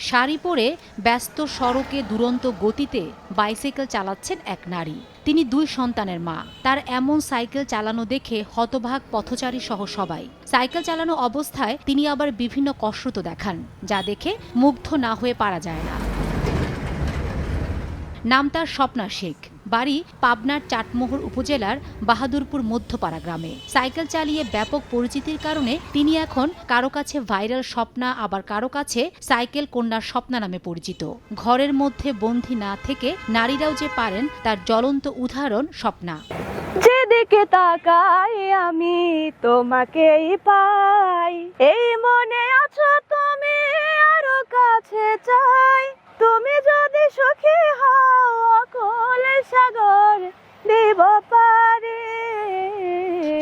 শাড়ি পরে ব্যস্ত সড়কে দুরন্ত গতিতে বাইসাইকেল চালাচ্ছেন এক নারী। তিনি 2 সন্তানের মা। তার এমন সাইকেল চালানো দেখে হতবাক পথচারী সহ সবাই। সাইকেল চালানো অবস্থায় তিনি আবার বিভিন্ন কসরত দেখান, যা দেখে মুগ্ধ না হয়ে পারা যায় না। নাম তার স্বপ্না শেখ। বাড়ি পাবনার চাটমোহর উপজেলার বাহাদুরপুর মধ্যপাড়া গ্রামে। সাইকেল চালিয়ে ব্যাপক পরিচিতির কারণে তিনি এখন কারো কাছে ভাইরাল স্বপ্না, আবার কারো কাছে সাইকেল কন্যার স্বপ্না নামে পরিচিত। ঘরের মধ্যে বন্দী না থেকে নারীরাও যে পারেন তার জ্বলন্ত উদাহরণ স্বপ্না। যেদিকে তাকাই আমি তোমাকেই পাই, এই মনে আছো তুমি, আরো কাছে চাই, তুমি যদি সুখী হও অকলে সাগর দেব পারে।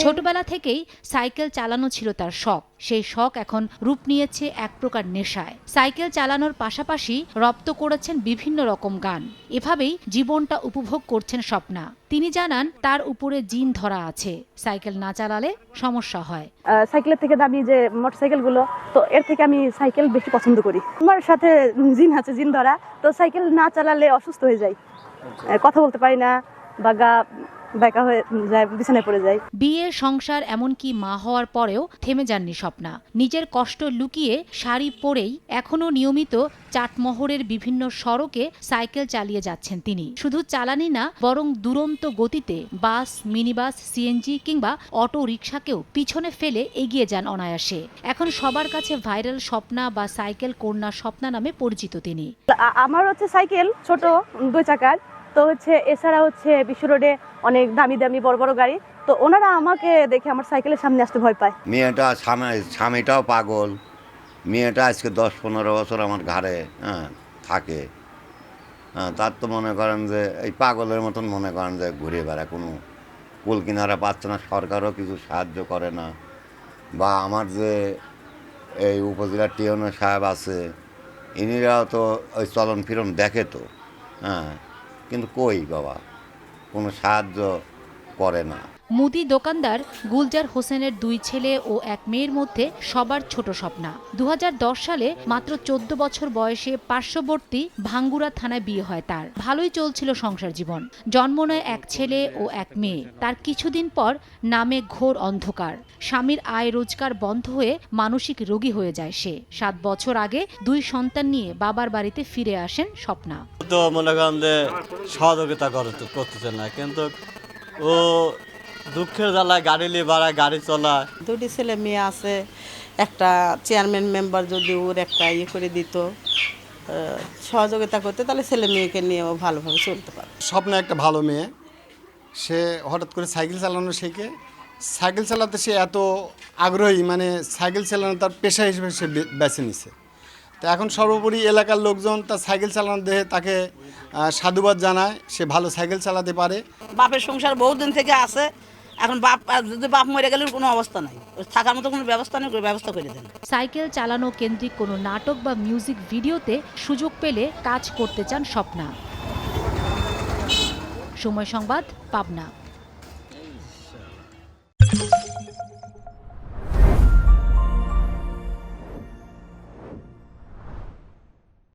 ছোটবেলা থেকেই সাইকেল চালানো ছিল তার শখ। সেই শখ এখন রূপ নিয়েছে এক প্রকার নেশায়। সাইকেল চালানোর পাশাপাশি রপ্ত করেছেন বিভিন্ন রকম গান। এভাবেই জীবনটা উপভোগ করছেন স্বপ্না। তিনি জানান তার উপরে জিন ধরা আছে, সাইকেল না চালালে সমস্যা হয়। সাইকেলের থেকে দামি যে মোটরসাইকেল গুলো, তো এর থেকে আমি সাইকেল বেশি পছন্দ করি। আমার সাথে জিন আছে, জিন ধরা, তো সাইকেল না চালালে অসুস্থ হয়ে যাই, কথা বলতে পারি না বা গা বেঁকা হয়ে যায়, বিছানায় পড়ে যায়। বিয়ে, সংসার, এমনকি মা হওয়ার পরেও থেমে যাননি স্বপ্না। নিজের কষ্ট লুকিয়ে শাড়ি পরেই এখনো নিয়মিত চাটমোহরের বিভিন্ন সড়কে সাইকেল চালিয়ে যাচ্ছেন তিনি। শুধু চালানি না, বরং দুরন্ত গতিতে বাস, মিনিবাস, সিএনজি কিংবা অটো রিকশাকেও পিছনে ফেলে এগিয়ে যান অনায়াসে। এখন সবার কাছে ভাইরাল স্বপ্না বা সাইকেল কন্যা স্বপ্না নামে পরিচিত তিনি। আমার হচ্ছে সাইকেল ছোট 2 চাকার, তো হচ্ছে এছাড়া হচ্ছে বিশ্ব রোডে অনেক দামি দামি বড় বড় গাড়ি, তো ওনারা আমাকে দেখে আমার সাইকেলের সামনে আসতে ভয় পায়। মেয়েটা স্বামীটাও পাগল। মেয়েটা আজকে 10-15 বছর আমার ঘাড়ে থাকে। তার তো মনে করেন যে এই পাগলের মতন মনে করেন যে ঘুরে বেড়ায়, কোনো কুল কিনারা পাচ্ছে না, সরকারও কিছু সাহায্য করে না। বা আমার যে এই উপজেলার টিওনো সাহেব আছে, ইনিরাও তো ওই চলন ফিরন দেখে তো, কিন্তু কই বাবা, কোনো সাহায্য করে না। মুদি দোকানদার গুলজার হোসেনের 2 ছেলে ও 1 মেয়ের মধ্যে সবার ছোট স্বপ্না। 2010 সালে মাত্র 14 বছর বয়সে পার্শ্ববর্তী ভাঙ্গুড়া থানায় বিয়ে হয় তার। ভালোই চলছিল সংসার জীবন। জন্ম নেয় 1 ছেলে ও 1 মেয়ে। তার কিছুদিন পর নামে ঘোর অন্ধকার। স্বামীর আয় রোজগার বন্ধ হয়ে মানসিক রোগী হয়ে যায় সে। 7 বছর আগে 2 সন্তান নিয়ে বাবার বাড়িতে ফিরে আসেন স্বপ্না। তো মনে করেন যে সহযোগিতা করতেছে না, কিন্তু ও দুঃখের জ্বালায় গাড়ি নিয়ে বাড়ায়, গাড়ি চলায়। 2টি ছেলে মেয়ে আছে, একটা চেয়ারম্যান মেম্বার যদি ওর একটা ইয়ে করে দিত, সহযোগিতা করতে, তাহলে ছেলে মেয়েকে নিয়েও ভালোভাবে চলতে পারে। স্বপ্ন একটা ভালো মেয়ে, সে হঠাৎ করে সাইকেল চালানো শেখে। সাইকেল চালাতে সে এত আগ্রহী, মানে সাইকেল চালানো তার পেশা হিসেবে সে বেছে নিছে। তো এখন সর্বোপরি এলাকার লোকজন তার সাইকেল চালানো দেখে তাকে সাধুবাদ জানায়, সে ভালো সাইকেল চালাতে পারে। বাপের সংসার বহুদিন থেকে আছে, এখন যদি বাপ মরে গেলে কোনো অবস্থা নাই, থাকার মতো কোনো ব্যবস্থা নেই, ব্যবস্থা করে দেন। সাইকেল চালানো কেন্দ্রিক কোনো নাটক বা মিউজিক ভিডিওতে সুযোগ পেলে কাজ করতে চান স্বপ্না। সময় সংবাদ, পাবনা।